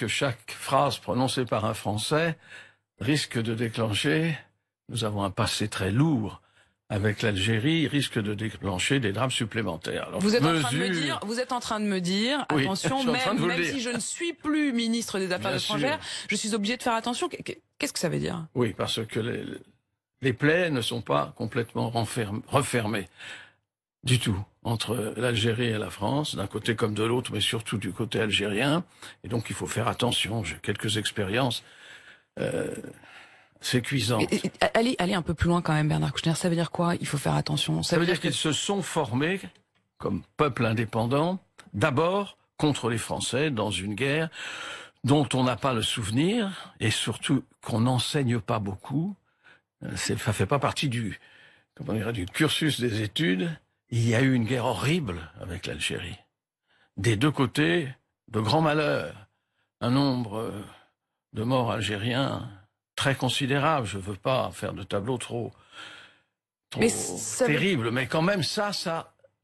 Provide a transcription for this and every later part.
que chaque phrase prononcée par un Français risque de déclencher, nous avons un passé très lourd avec l'Algérie, risque de déclencher des drames supplémentaires. Alors, vous êtes en train de me dire, oui, attention, même si je ne suis plus ministre des Affaires étrangères, je suis obligé de faire attention. Qu'est-ce que ça veut dire? Oui, parce que les plaies ne sont pas complètement refermées du tout entre l'Algérie et la France, d'un côté comme de l'autre, mais surtout du côté algérien. Et donc il faut faire attention. J'ai quelques expériences sécuisantes. Allez un peu plus loin quand même, Bernard Kouchner. Ça veut dire quoi? Il faut faire attention. Ça veut dire qu'ils se sont formés comme peuple indépendant, d'abord contre les Français dans une guerre dont on n'a pas le souvenir et surtout qu'on n'enseigne pas beaucoup. Ça fait pas partie du cursus des études. Il y a eu une guerre horrible avec l'Algérie. Des deux côtés, de grands malheurs. Un nombre de morts algériens très considérable. Je veux pas faire de tableau trop terrible, mais quand même ça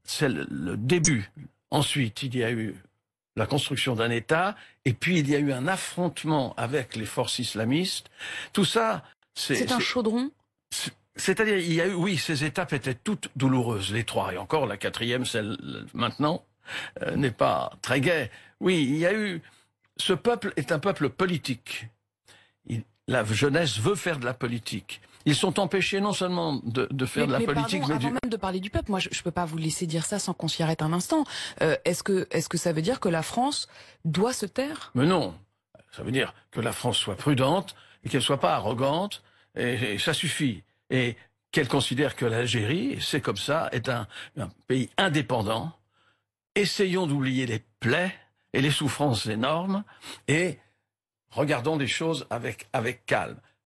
c'est le début. Ensuite, il y a eu la construction d'un État, et puis il y a eu un affrontement avec les forces islamistes. Tout ça, c'est un chaudron. C'est-à-dire, il y a eu, oui, ces étapes étaient toutes douloureuses, les trois, et encore la quatrième, celle maintenant, n'est pas très gaie. Oui, il y a eu, ce peuple est un peuple politique. La jeunesse veut faire de la politique. Ils sont empêchés non seulement de faire de la politique, mais avant même de parler du peuple, moi je peux pas vous laisser dire ça sans qu'on s'y arrête un instant. Est-ce que ça veut dire que la France doit se taire? Mais non, ça veut dire que la France soit prudente et qu'elle soit pas arrogante, et ça suffit. Et qu'elle considère que l'Algérie, c'est comme ça, est un pays indépendant. Essayons d'oublier les plaies et les souffrances énormes et regardons les choses avec calme.